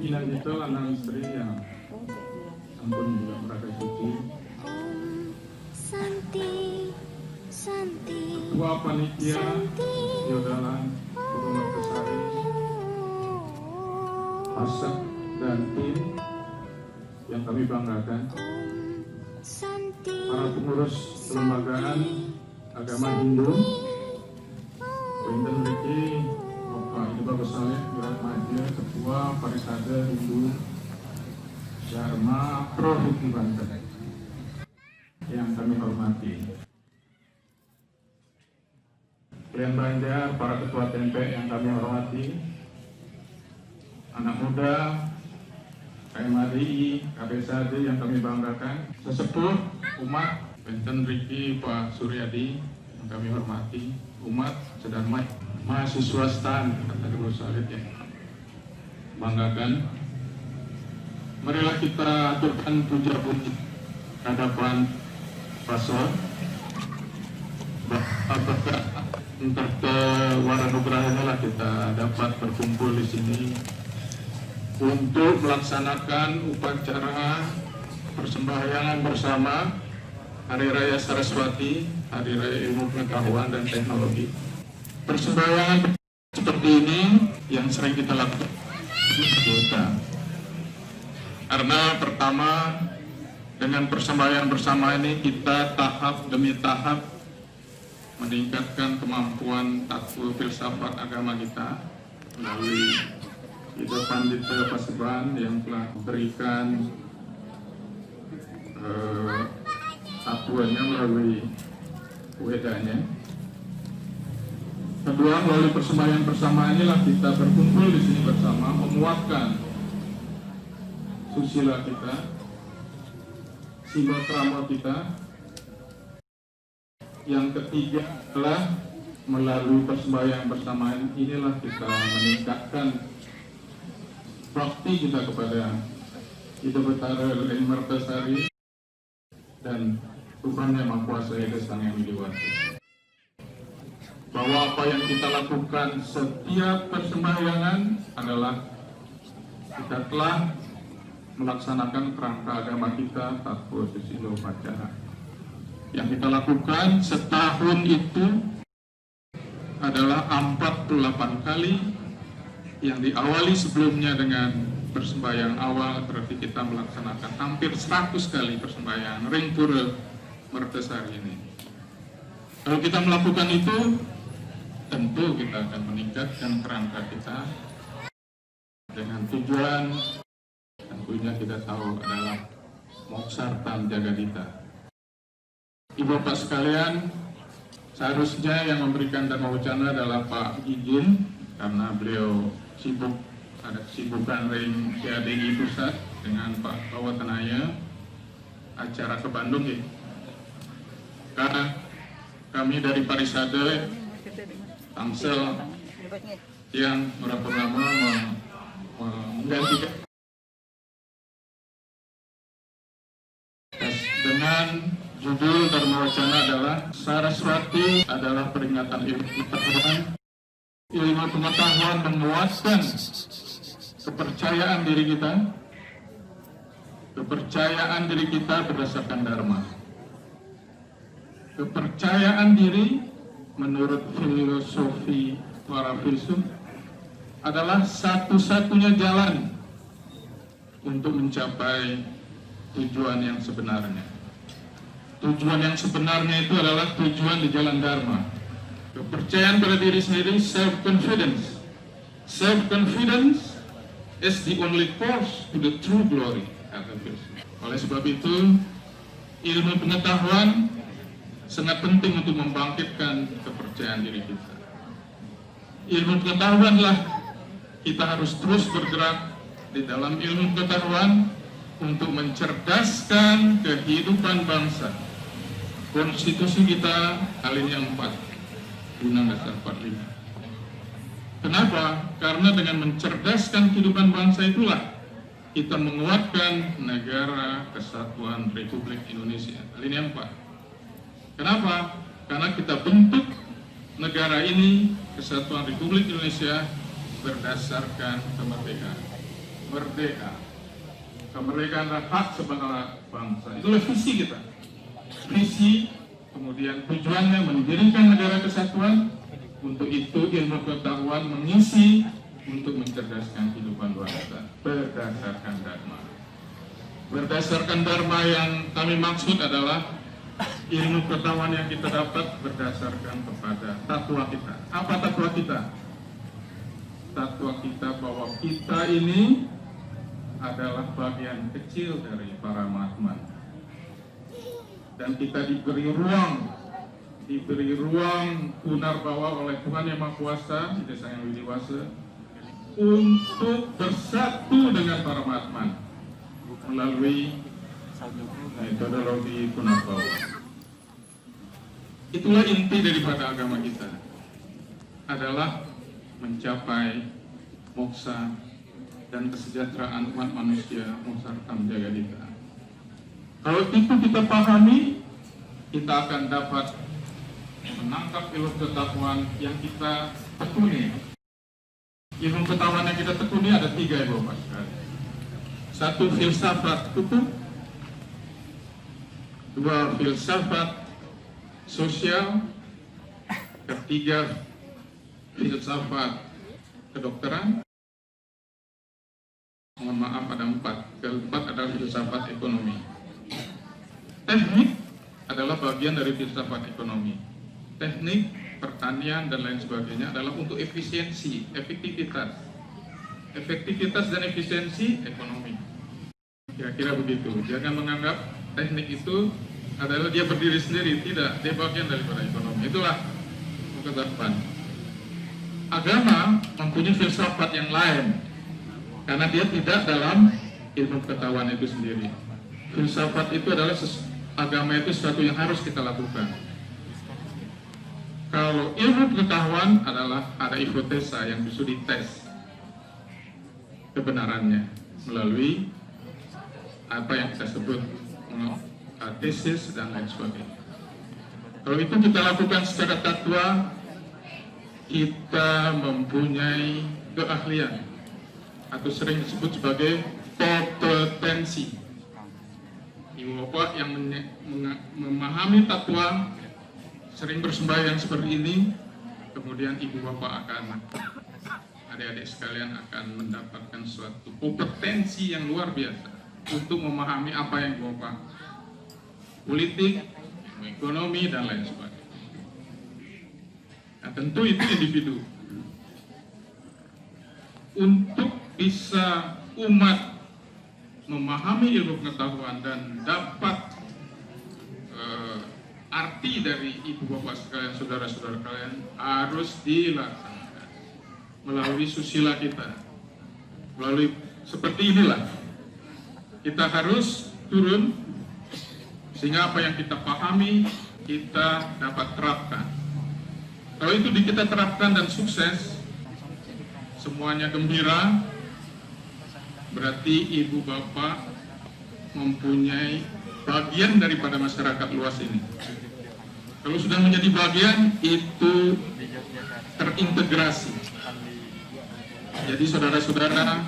Inagito anak istri yang ampun juga mereka suci. Ketua Panitia Yodalan Guru Mertesari, Asep dan tim yang kami banggakan, para pengurus kelembagaan agama Hindu, Benten Riki, Bapak Ibu Bagus Saleh, Wirat Maja, Ketua Parisade Hindu Dharma Provinsi Banten yang kami hormati. Kalian Banjar, para ketua TMP yang kami hormati, anak muda, KMADI, KPSAD yang kami banggakan, sesepuh umat, Benten Riki, Pak Suryadi yang kami hormati, umat sedang mahasiswa STAN, kata Guru Salid ya, banggakan. Marilah kita aturkan puja puji hadapan Pasol. Apakah Waranugraha lah kita dapat berkumpul di sini untuk melaksanakan upacara persembahyangan bersama Hari Raya Saraswati, Hari Raya Ilmu Pengetahuan dan Teknologi. Persembahyangan seperti ini yang sering kita lakukan karena pertama, dengan persembahyangan bersama ini kita tahap demi tahap meningkatkan kemampuan takwil filsafat agama kita melalui Ida Pandita Paseban yang telah memberikan takwilnya melalui wedanya. Kedua, melalui persembahyangan bersama inilah kita berkumpul di sini bersama menguatkan susila kita, simbol krama kita. Yang ketiga adalah melalui persembahyangan bersamaan inilah kita meningkatkan bakti kita kepada Ida Betara Ring Mertesari dan Tuhan Yang Maha Kuasa Ida Sang Yang Widiwati. Bahwa apa yang kita lakukan setiap persembahyangan adalah kita telah melaksanakan kerangka agama kita, takwil susilo upacara. Yang kita lakukan setahun itu adalah 48 kali, yang diawali sebelumnya dengan persembahyangan awal, berarti kita melaksanakan hampir 100 kali persembahyangan Ring Pura Mertesari ini. Kalau kita melakukan itu, tentu kita akan meningkatkan kerangka kita dengan tujuan tentunya kita tahu adalah Moksartam Jagadita. Ibu Bapak sekalian, seharusnya yang memberikan dharma wacana adalah Pak Gijin, karena beliau sibuk, ada kesibukan Ring CADI Pusat dengan Pak Bawatanaya, acara ke Bandung ya. Karena kami dari Parisade, Tangsel yang Purnama menggantikan dengan judul dharma wacana adalah Saraswati adalah peringatan ilmu pengetahuan. Ilmu pengetahuan menguatkan kepercayaan diri kita. Kepercayaan diri kita berdasarkan dharma. Kepercayaan diri menurut filosofi para filsuf adalah satu-satunya jalan untuk mencapai tujuan yang sebenarnya. Tujuan yang sebenarnya itu adalah tujuan di jalan Dharma. Kepercayaan pada diri sendiri, self-confidence. Self-confidence is the only course to the true glory. Oleh sebab itu, ilmu pengetahuan sangat penting untuk membangkitkan kepercayaan diri kita. Ilmu pengetahuanlah kita harus terus bergerak di dalam ilmu pengetahuan untuk mencerdaskan kehidupan bangsa. Konstitusi kita alinea 4, Undang Dasar 45. Kenapa? Karena dengan mencerdaskan kehidupan bangsa itulah kita menguatkan negara kesatuan Republik Indonesia. Alinea 4. Kenapa? Karena kita bentuk negara ini, kesatuan Republik Indonesia, berdasarkan kemerdekaan. merdeka. Kemerdekaan adalah hak sebagai bangsa. Itulah visi kita. Visi, kemudian tujuannya mendirikan negara kesatuan. Untuk itu ilmu pengetahuan mengisi untuk mencerdaskan kehidupan bangsa berdasarkan dharma. Berdasarkan dharma yang kami maksud adalah ilmu pengetahuan yang kita dapat berdasarkan kepada tatwa kita. Apa tatwa kita? Tatwa kita bahwa kita ini adalah bagian kecil dari para Mahatma. Dan kita diberi ruang punarbawa oleh Tuhan Yang Maha Kuasa, Ida Sang Hyang Widi Wasa, untuk bersatu dengan para Mahatma melalui metodologi punarbawa. Itulah inti daripada agama kita, adalah mencapai moksa dan kesejahteraan umat manusia serta menjaga kita. Kalau itu kita pahami, kita akan dapat menangkap ilmu pengetahuan yang kita tekuni. Ilmu pengetahuan yang kita tekuni ada 3 ya Bapak sekalian. 1 filsafat hukum, 2 filsafat sosial, 3 filsafat kedokteran. Mohon maaf ada 4. Keempat adalah filsafat ekonomi. Teknik adalah bagian dari filsafat ekonomi. Teknik, pertanian, dan lain sebagainya adalah untuk efisiensi, efektivitas. Efektivitas dan efisiensi ekonomi. Kira-kira begitu. Jangan menganggap teknik itu adalah dia berdiri sendiri. Tidak, dia bagian daripada ekonomi. Itulah ketetapan. Agama mempunyai filsafat yang lain, karena dia tidak dalam ilmu pengetahuan itu sendiri. Filsafat itu adalah agama itu sesuatu yang harus kita lakukan. Kalau ilmu pengetahuan adalah ada hipotesa yang bisa dites kebenarannya melalui apa yang kita sebut tesis dan lain sebagainya. Kalau itu kita lakukan secara tatwa, kita mempunyai keahlian atau sering disebut sebagai kompetensi. Ibu bapak yang memahami tatwa, sering bersembahyang seperti ini, kemudian ibu bapak akan, adik-adik sekalian akan mendapatkan suatu kompetensi yang luar biasa untuk memahami apa yang ibu bapak politik, ekonomi, dan lain sebagainya. Nah, tentu itu individu. Untuk bisa umat memahami ilmu pengetahuan dan dapat arti dari ibu bapak sekalian, saudara-saudara kalian, harus dilaksanakan melalui susila kita. Melalui seperti inilah kita harus turun sehingga apa yang kita pahami kita dapat terapkan. Kalau itu kita terapkan dan sukses, semuanya gembira, berarti ibu bapak mempunyai bagian daripada masyarakat luas ini. Kalau sudah menjadi bagian, itu terintegrasi. Jadi saudara-saudara,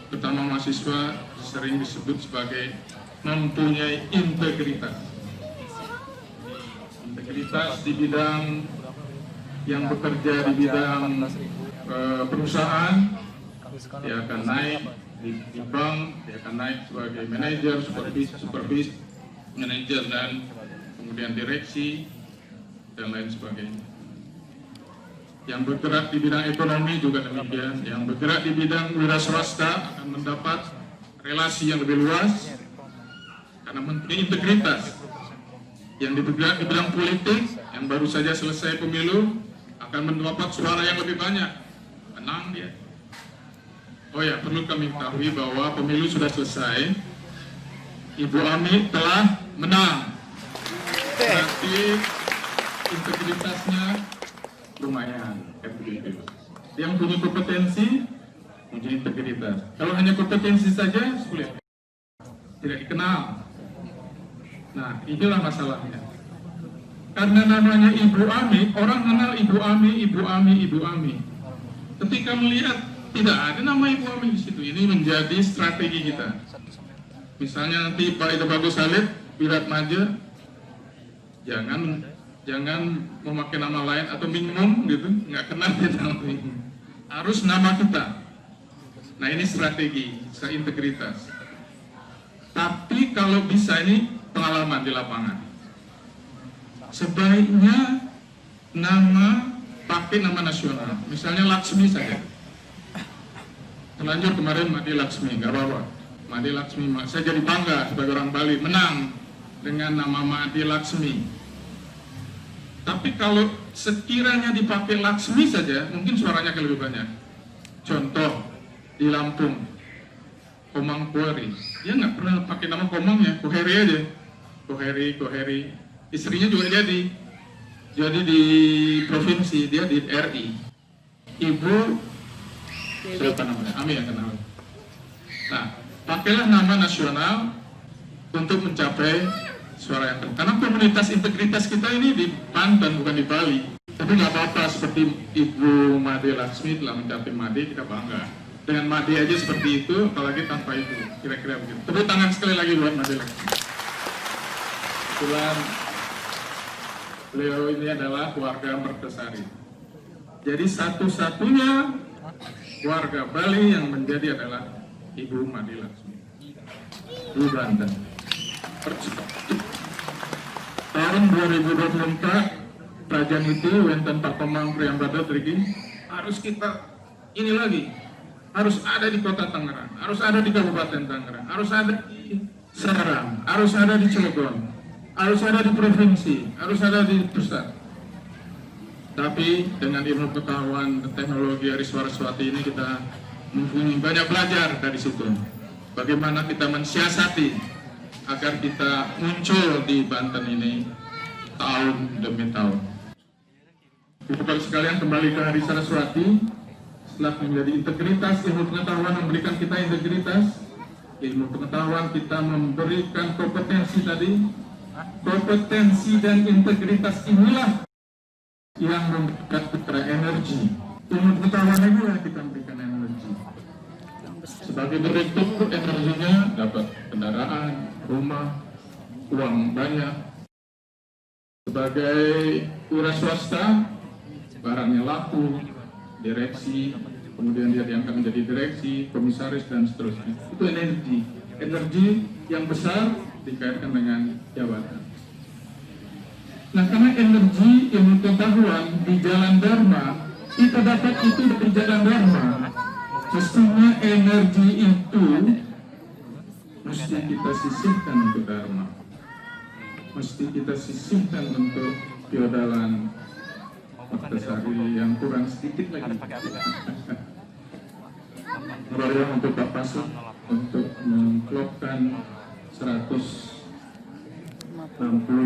terutama mahasiswa, sering disebut sebagai mempunyai integritas. Integritas di bidang yang bekerja di bidang perusahaan, dia akan naik di bank, dia akan naik sebagai manajer, supervis, manajer, dan kemudian direksi, dan lain sebagainya. Yang bergerak di bidang ekonomi juga demikian. Yang bergerak di bidang wira swasta akan mendapat relasi yang lebih luas karena mempunyai integritas. Yang bergerak di bidang politik, yang baru saja selesai pemilu, akan mendapat suara yang lebih banyak. Menang dia. Oh ya, perlu kami ketahui bahwa pemilu sudah selesai. Ibu Ami telah menang. Berarti integritasnya lumayan. Yang punya kompetensi, punya integritas. Kalau hanya kompetensi saja, sulit. Tidak dikenal. Nah, inilah masalahnya. Karena namanya Ibu Ami, orang kenal Ibu Ami, Ibu Ami, Ibu Ami. Ketika melihat tidak ada nama Ibu Ami di situ. Ini menjadi strategi kita. Misalnya nanti Pak Ida Bagus Halid, Wirat Maja, jangan memakai nama lain atau minimum gitu, nggak kenal ya nama minimum. Harus nama kita. Nah ini strategi, integritas. Tapi kalau bisa ini pengalaman di lapangan. Sebaiknya pakai nama nasional. Misalnya Laksmi saja. Terlanjur kemarin Made Laksmi, nggak apa-apa. Made Laksmi, saya jadi bangga sebagai orang Bali menang dengan nama Made Laksmi. Tapi kalau sekiranya dipakai Laksmi saja, mungkin suaranya lebih banyak. Contoh di Lampung, Komang Kuari, dia nggak pernah pakai nama Komangnya, Koheri aja, Koheri. Istrinya juga jadi di provinsi, dia di RI. Ibu siapa namanya? Ami yang kenal. Nah, pakailah nama nasional untuk mencapai suara yang tepat. Karena komunitas integritas kita ini di Banten, bukan di Bali. Tapi nggak apa-apa, seperti Ibu Made Laksmi telah mencapai Made, kita bangga. Dengan Made aja seperti itu, apalagi tanpa itu, kira-kira begitu. Tepuk tangan sekali lagi buat Made Laksmi. Kebetulan beliau ini adalah keluarga Mertesari. Jadi satu-satunya warga Bali yang menjadi adalah Ibu Made Laksmi di Banten. Tahun 2024 kerajaan itu wenten Pak Komang Priambada Trigi harus kita ini lagi, harus ada di Kota Tangerang, harus ada di Kabupaten Tangerang, harus ada di Serang, harus ada di Cilegon, harus ada di provinsi, harus ada di pusat. Tapi dengan ilmu pengetahuan teknologi Aris Waraswati ini kita mempunyai banyak belajar dari situ. Bagaimana kita mensiasati agar kita muncul di Banten ini tahun demi tahun. Bapak sekalian, kembali ke Aris Waraswati. Setelah menjadi integritas, ilmu pengetahuan memberikan kita integritas, ilmu pengetahuan kita memberikan kompetensi tadi. Kompetensi dan integritas inilah yang memberikan kita energi. Ilmu pengetahuan inilah kita memberikan energi. Sebagai berikut energinya dapat kendaraan, rumah, uang banyak. Sebagai wira swasta, barangnya laku, direksi, kemudian dia diangkat menjadi direksi, komisaris, dan seterusnya. Itu energi yang besar dikaitkan dengan jabatan. Nah, karena energi ilmu pengetahuan di jalan Dharma, kita dapat itu dari jalan Dharma. Mestinya energi itu mesti kita sisihkan untuk Dharma. Mesti kita sisihkan untuk feodalan Mertesari yang kurang sedikit lagi. Kemudian untuk Pak Pasuk untuk mengklopkan 160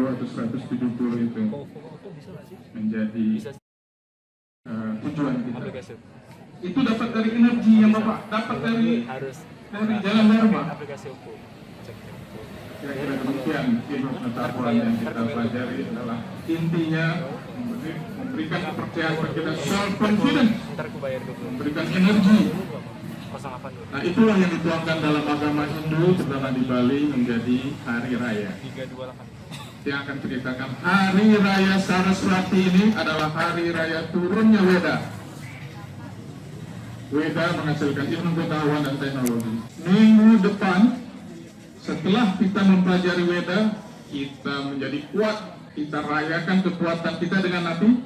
atau 170 itu menjadi tujuan kita. Itu dapat dari energi yang Bapak dapat dari jalan Dharma. Kira-kira demikian ilmu pengetahuan yang kita pelajari adalah intinya memberikan kepercayaan kepada kita, self confidence, memberikan energi. Nah, itulah yang dituangkan dalam agama Hindu, terutama di Bali, menjadi hari raya. Yang akan ceritakan hari raya Saraswati ini adalah hari raya turunnya Weda. Weda menghasilkan ilmu pengetahuan dan teknologi. Minggu depan, setelah kita mempelajari Weda, kita menjadi kuat. Kita rayakan kekuatan kita dengan api.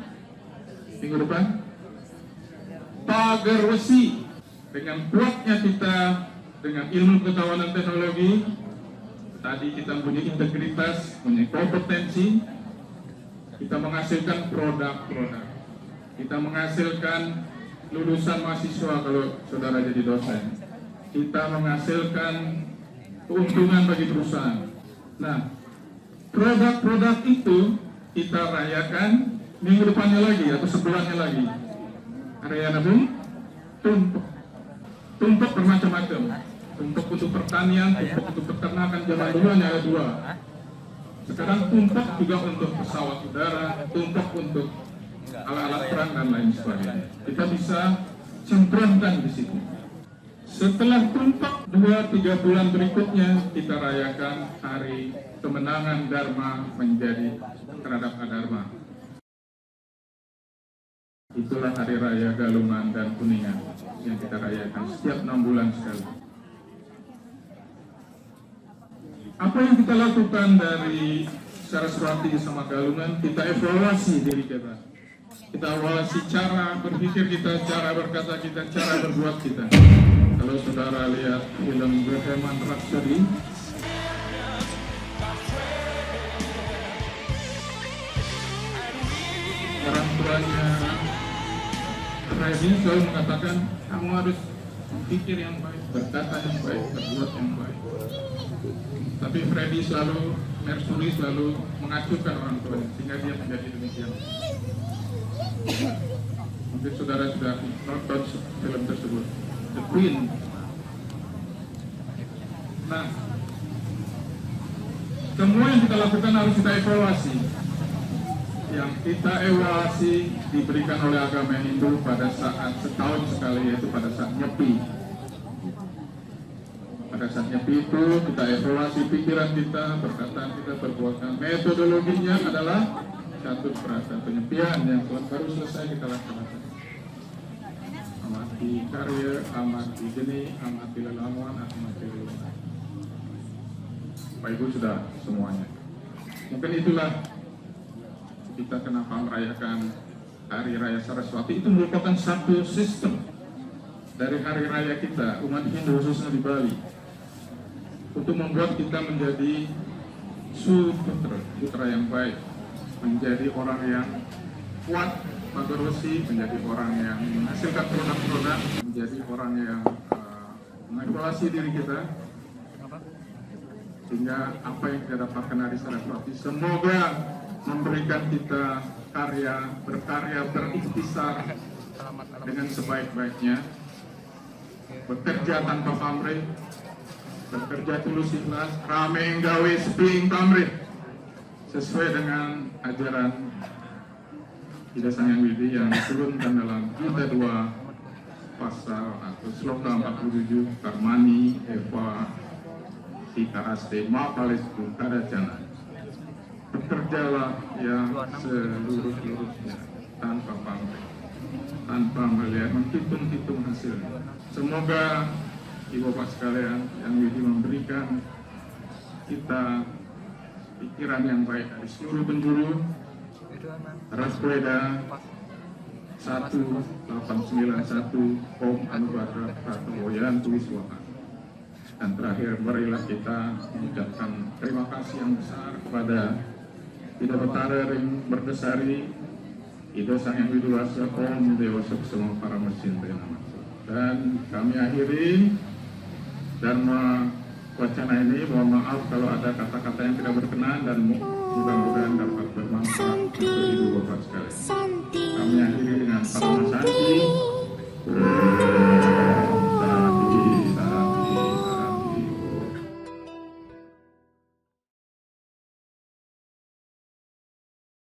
Minggu depan, pagar wesi. Dengan kuatnya kita dengan ilmu pengetahuan dan teknologi, tadi kita punya integritas, punya kompetensi, kita menghasilkan produk-produk, kita menghasilkan lulusan mahasiswa kalau saudara jadi dosen, kita menghasilkan keuntungan bagi perusahaan. Nah, produk-produk itu kita rayakan minggu depannya lagi atau sebulannya lagi. Area nabung, tumpuk bermacam-macam. Tumpuk untuk pertanian, tumpuk untuk peternakan, zaman dulu hanya ada 2. Sekarang tumpuk juga untuk pesawat udara, tumpuk untuk alat-alat perang dan lain sebagainya. Kita bisa cemplungkan di situ. Setelah tumpak 2-3 bulan berikutnya kita rayakan hari kemenangan Dharma menjadi terhadap Adharma. Itulah hari raya Galungan dan Kuningan yang kita rayakan setiap 6 bulan sekali. Apa yang kita lakukan dari Saraswati sama Galungan, kita evaluasi diri kita. Kita evaluasi cara berpikir kita, cara berkata kita, cara berbuat kita. Kalau saudara lihat film Bohemian Rhapsody, orang tuanya Freddie selalu mengatakan, kamu harus berpikir yang baik, berkata yang baik, berbuat yang baik. Tapi Freddie Mercury selalu mengacuhkan orang tuanya, sehingga dia menjadi demikian. Mungkin saudara sudah nonton film tersebut, The Queen. Nah, semua yang kita lakukan harus kita evaluasi. Yang kita evaluasi diberikan oleh agama Hindu pada saat setahun sekali, yaitu pada saat Nyepi. Pada saat Nyepi itu kita evaluasi pikiran kita, perkataan kita, perbuatan. Metodologinya adalah satu perasaan penyepian yang baru selesai kita laksanakan. Amati karya, amati geni, amati lelamuan, amati lelamuan. Bapak Ibu sudah semuanya. Mungkin itulah kita kenapa merayakan Hari Raya Saraswati. Itu merupakan satu sistem dari hari raya kita, umat Hindu khususnya di Bali, untuk membuat kita menjadi putra yang baik, menjadi orang yang kuat, besi, menjadi orang yang menghasilkan produk-produk, menjadi orang yang mengevaluasi diri kita, sehingga apa yang kita dapatkan hari Saraswati semoga memberikan kita berkarya, berikhtisar dengan sebaik-baiknya, bekerja tanpa pamrih, bekerja tulus ikhlas, rame gawe seping pamrih, sesuai dengan ajaran Ida Sang Hyang Widi yang diturunkan dalam Gita 2 pasal atau sloka 47, Karmani Eva Sikaraste Mapalestu Kadacana. Bekerjalah yang seluruh-luruhnya tanpa pamrih, tanpa melihat menghitung-hitung hasilnya. Semoga Ibu Bapak sekalian yang Widi memberikan kita pikiran yang baik dari seluruh penjuru. Rasweda 1891 Om Anubhadra Pratowoyan Tuwiswaha. Dan terakhir, marilah kita mengucapkan terima kasih yang besar kepada Ida Betara Ring Berdesari, Ida Sang Hyang Widiwasa, Om Dewa Suksema para mesin nama. Dan kami akhiri Dharma wacana ini. Mohon maaf kalau ada kata-kata yang tidak berkenan dan mudah-mudahan dapat bermanfaat untuk Ibu Bapak sekalian. Kami akhiri dengan Paramasanti.